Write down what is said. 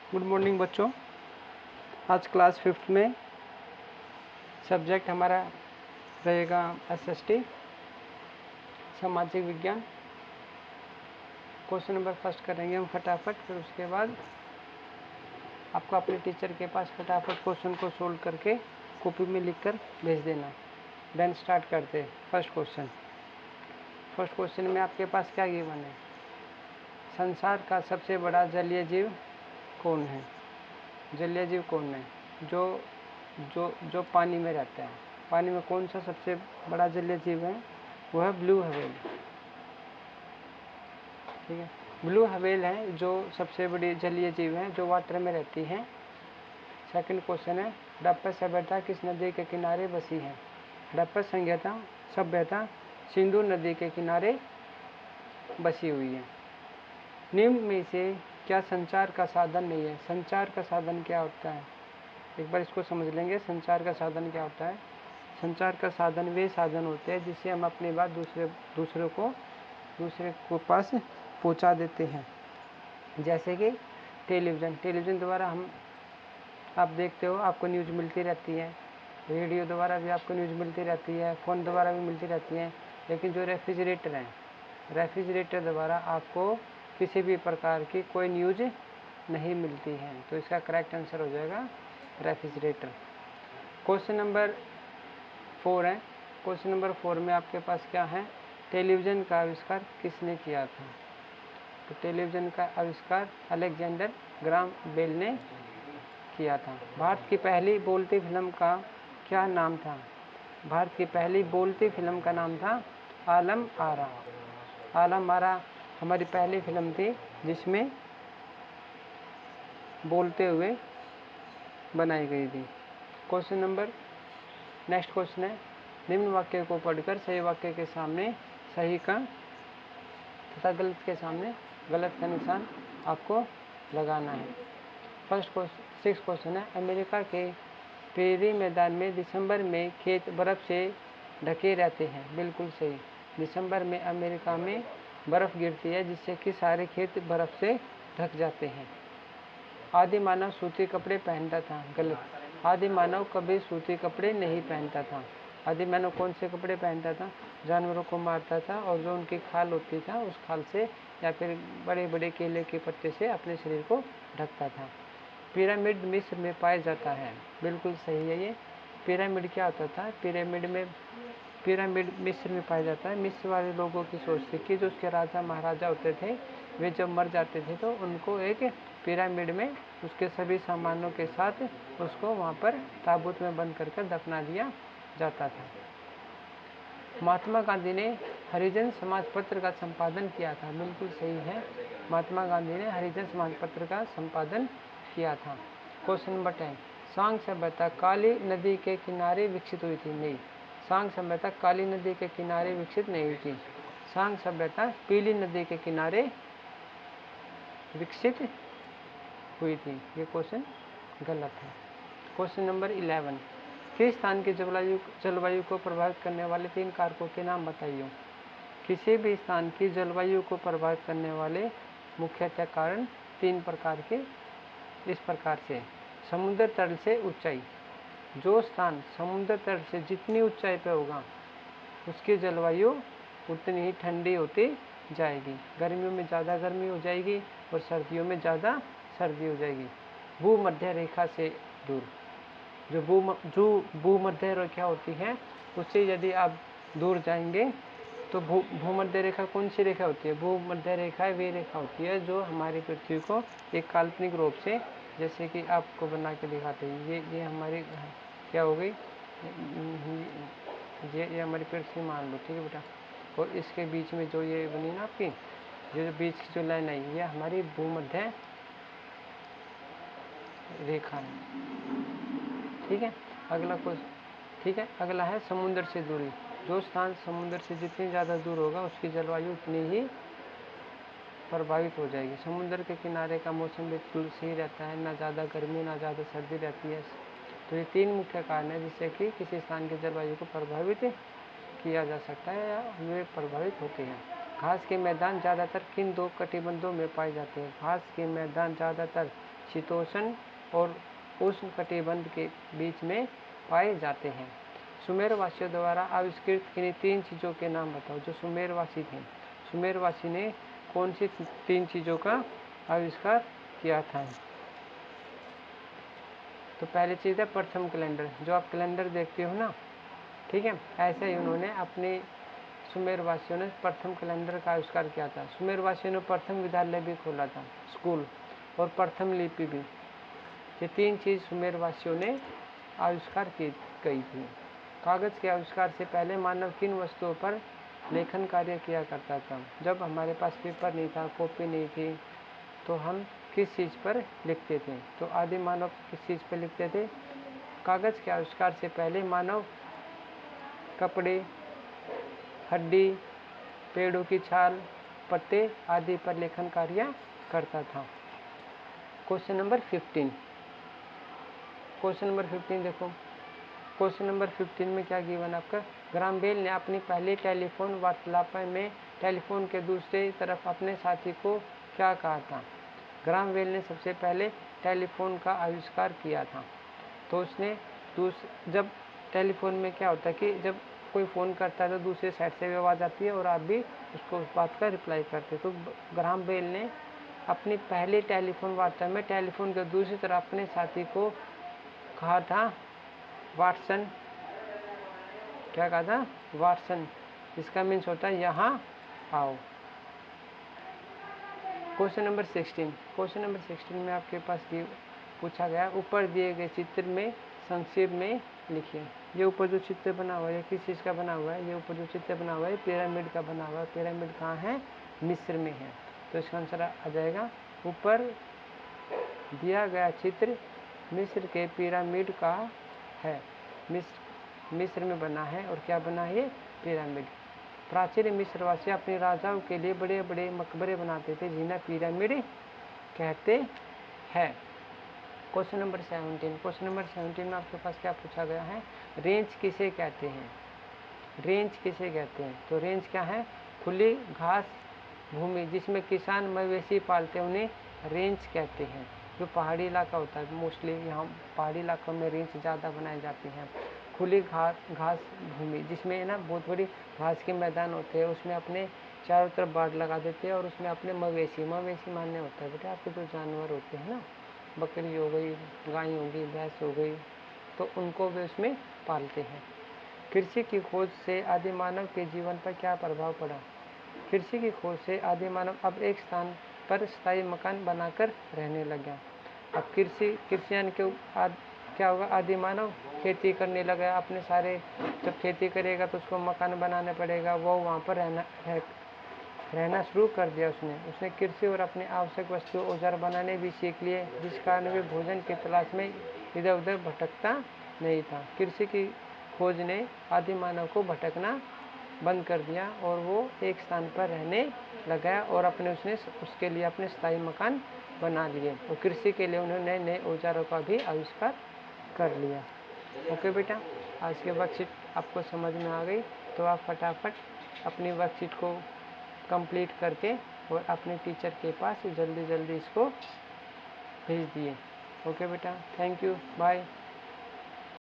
Good morning बच्चों। आज class 5th में सब्जेक्ट हमारा रहेगा SST सामाजिक विज्ञान। क्वेश्चन नंबर फर्स्ट करेंगे हम फटाफट, फिर उसके बाद आपको अपने टीचर के पास फटाफट क्वेश्चन को सोल्व करके कॉपी में लिखकर भेज देना। देन स्टार्ट करते हैं फर्स्ट क्वेश्चन। फर्स्ट क्वेश्चन में आपके पास क्या गिवन है? संसार का सबसे बड़ा जलीय जीव कौन है? जलीय जीव कौन है जो जो जो पानी में रहता है? पानी में कौन सा सबसे बड़ा जलीय जीव है? वह है ब्लू व्हेल। ठीक है, ब्लू व्हेल है जो सबसे बड़ी जलीय जीव है जो वाटर में रहती है। सेकंड क्वेश्चन है, हड़प्पा सभ्यता किस नदी के किनारे बसी है? हड़प्पा सभ्यता सिंधु नदी के किनारे बसी हुई है। निम्न में से क्या संचार का साधन नहीं है? संचार का साधन क्या होता है? एक बार इसको समझ लेंगे। संचार का साधन क्या होता है? संचार का साधन वे साधन होते हैं जिससे हम अपनी बात दूसरे को पास पहुंचा देते हैं। जैसे कि टेलीविज़न द्वारा हम आप देखते हो, आपको न्यूज़ मिलती रहती है। रेडियो द्वारा भी आपको न्यूज़ मिलती रहती है, फ़ोन द्वारा भी मिलती रहती है। लेकिन जो रेफ्रिजरेटर है, रेफ्रिजरेटर द्वारा आपको किसी भी प्रकार की कोई न्यूज़ नहीं मिलती है। तो इसका करेक्ट आंसर हो जाएगा रेफ्रिजरेटर। क्वेश्चन नंबर 4 है। क्वेश्चन नंबर 4 में आपके पास क्या है? टेलीविज़न का आविष्कार किसने किया था? तो टेलीविज़न का आविष्कार अलेक्जेंडर ग्राम बेल ने किया था। भारत की पहली बोलती फिल्म का क्या नाम था? भारत की पहली बोलती फिल्म का नाम था आलम आरा। आलम आरा हमारी पहली फिल्म थी जिसमें बोलते हुए बनाई गई थी। नेक्स्ट क्वेश्चन है, निम्न वाक्य को पढ़कर सही वाक्य के सामने सही का तथा गलत के सामने गलत का निशान आपको लगाना है। सिक्स क्वेश्चन है, अमेरिका के प्रेरी मैदान में दिसंबर में खेत बर्फ से ढके रहते हैं। बिल्कुल सही। दिसंबर में अमेरिका में बर्फ गिरती है जिससे कि सारे खेत बर्फ से ढक जाते हैं। आदि मानव सूती कपड़े पहनता था। गलत। आदि मानव कभी सूती कपड़े नहीं पहनता था। आदि मानव कौन से कपड़े पहनता था? जानवरों को मारता था और जो उनकी खाल होती था उस खाल से या फिर बड़े बड़े केले के पत्ते से अपने शरीर को ढकता था। पिरामिड मिस्र में पाया जाता है। बिल्कुल सही है ये। पिरामिड क्या होता था? पिरामिड मिस्र में पाया जाता है। मिस्र वाले लोगों की सोच थी कि जो उसके राजा महाराजा होते थे वे जब मर जाते थे तो उनको एक पिरामिड में उसके सभी सामानों के साथ उसको वहाँ पर ताबूत में बंद कर दफना दिया जाता था। महात्मा गांधी ने हरिजन समाज पत्र का संपादन किया था। बिल्कुल सही है। महात्मा गांधी ने हरिजन समाज पत्र का संपादन किया था। क्वेश्चन नंबर 10, सांग सभ्यता काली नदी के किनारे विकसित हुई थी। नहीं, सांग सभ्यता काली नदी के किनारे विकसित नहीं हुई थी। सांग सभ्यता पीली नदी के किनारे विकसित हुई थी। ये क्वेश्चन गलत है। क्वेश्चन नंबर 11, किस स्थान की जलवायु को प्रभावित करने वाले 3 कारकों के नाम बताइए। किसी भी स्थान की जलवायु को प्रभावित करने वाले मुख्यतः कारण 3 प्रकार के इस प्रकार से। समुद्र तल से ऊंचाई। जो स्थान समुद्र तल से जितनी ऊंचाई पे होगा उसकी जलवायु उतनी ही ठंडी होती जाएगी। गर्मियों में ज़्यादा गर्मी हो जाएगी और सर्दियों में ज़्यादा सर्दी हो जाएगी। भूमध्य रेखा से दूर, जो भूमध्य रेखा होती है उससे यदि आप दूर जाएंगे तो भूमध्य रेखा कौन सी रेखा होती है? भूमध्य रेखा वे रेखा होती है जो हमारी पृथ्वी को एक काल्पनिक रूप से, जैसे कि आपको बना के दिखाते हैं, ये हमारी क्या हो गई, ये हमारी पृथ्वी मान लो। ठीक है बेटा। और इसके बीच में जो ये बनी ना आपकी, जो बीच की जो लाइन आई, ये हमारी भूमध्य रेखा है। ठीक है। अगला क्वेश्चन, ठीक है, अगला है समुद्र से दूरी। जो स्थान समुद्र से जितनी ज़्यादा दूर होगा उसकी जलवायु उतनी ही प्रभावित हो जाएगी। समुद्र के किनारे का मौसम बिल्कुल सही रहता है, ना ज़्यादा गर्मी ना ज़्यादा सर्दी रहती है। तो ये 3 मुख्य कारण है जिससे कि किसी स्थान की जलवायु को प्रभावित किया जा सकता है या वे प्रभावित होते हैं। घास के मैदान ज़्यादातर किन 2 कटिबंधों में पाए जाते हैं? घास के मैदान ज़्यादातर शीतोष्ण और उष्ण कटिबंध के बीच में पाए जाते हैं। सुमेरवासियों द्वारा आविष्कृत किन्हीं 3 चीज़ों के नाम बताओ। जो सुमेरवासी थे, सुमेरवासी ने कौन सी 3 चीज़ों का आविष्कार किया था? तो पहली चीज़ है प्रथम कैलेंडर, जो आप कैलेंडर देखते हो ना, ठीक है, ऐसे ही उन्होंने अपने सुमेरवासियों ने प्रथम कैलेंडर का आविष्कार किया था। सुमेरवासियों ने प्रथम विद्यालय भी खोला था, स्कूल, और प्रथम लिपि भी। ये 3 चीज़ सुमेरवासियों ने आविष्कार की गई थी। कागज़ के आविष्कार से पहले मानव किन वस्तुओं पर लेखन कार्य किया करता था? जब हमारे पास पेपर नहीं था, कॉपी नहीं थी, तो हम किस चीज़ पर लिखते थे? तो आदि मानव किस चीज़ पर लिखते थे? कागज़ के आविष्कार से पहले मानव कपड़े, हड्डी, पेड़ों की छाल, पत्ते आदि पर लेखन कार्य करता था। Question number 15। क्वेश्चन नंबर 15 देखो। क्वेश्चन नंबर 15 में क्या गिवन आपका? ग्राहम बेल ने अपनी पहली टेलीफोन वार्तालाप में टेलीफोन के दूसरी तरफ अपने साथी को क्या कहा था? ग्राहम बेल ने सबसे पहले टेलीफोन का आविष्कार किया था। तो उसने जब टेलीफोन में क्या होता है कि जब कोई फ़ोन करता है तो दूसरे साइड से भी आवाज़ आती है और आप भी उसको उस बात का रिप्लाई करते हैं। तो ग्राहम बेल ने अपनी पहली टेलीफोन वार्ता में टेलीफोन के दूसरी तरफ अपने साथी को कहा था वाटसन। क्या कहा था? वाटसन। इसका मीन्स होता है यहाँ आओ। Question number 16। क्वेश्चन नंबर 16 में आपके पास ये पूछा गया, ऊपर दिए गए चित्र में संक्षेप में लिखिए। ये ऊपर जो चित्र बना हुआ है किस चीज़ का बना हुआ है? ये ऊपर जो चित्र बना हुआ है पिरामिड का बना हुआ है। पिरामिड कहाँ है? मिस्र में है। तो इसका आंसर आ जाएगा, ऊपर दिया गया चित्र मिस्र के पिरामिड का है। मिस्र में बना है। और क्या बना है? पिरामिड। प्राचीन मिस्रवासी अपने राजाओं के लिए बड़े बड़े मकबरे बनाते थे जिन्हें पिरामिड कहते हैं। Question number 17। क्वेश्चन नंबर 17 में आपके पास क्या पूछा गया है? रेंज किसे कहते हैं? रेंज किसे कहते हैं? तो रेंज क्या है? खुली घास भूमि जिसमें किसान मवेशी पालते हैं उन्हें रेंज कहते हैं। जो पहाड़ी इलाका होता है, मोस्टली यहाँ पहाड़ी इलाकों में रेंज ज़्यादा बनाई जाती हैं। खुली घास भूमि जिसमें ना बहुत बड़ी घास के मैदान होते हैं, उसमें अपने चारों तरफ बाड़ लगा देते हैं और उसमें अपने मवेशी मानने होता है बेटा आपके जो जानवर होते हैं ना, बकरी हो गई, गाय होगी, भैंस हो गई, तो उनको भी उसमें पालते हैं। कृषि की खोज से आदि मानव के जीवन पर क्या प्रभाव पड़ा? कृषि की खोज से आदि मानव अब एक स्थान पर स्थायी मकान बनाकर रहने लगा। अब कृषि यानी कि क्या होगा? आदि मानव खेती करने लगा। अपने सारे जब खेती करेगा तो उसको मकान बनाना पड़ेगा, वो वहाँ पर रहना शुरू कर दिया। उसने कृषि और अपने आवश्यक वस्तु औजार बनाने भी सीख लिए, जिस कारण वे भोजन की तलाश में इधर उधर भटकता नहीं था। कृषि की खोज ने आदि मानव को भटकना बंद कर दिया और वो एक स्थान पर रहने लगा और उसके लिए अपने स्थायी मकान बना लिए और कृषि के लिए उन्होंने नए औजारों का भी आविष्कार कर लिया। ओके बेटा, आज की वर्कशीट आपको समझ में आ गई तो आप फटाफट अपनी वर्कशीट को कंप्लीट करके और अपने टीचर के पास जल्दी इसको भेज दिए। ओके बेटा, थैंक यू, बाय।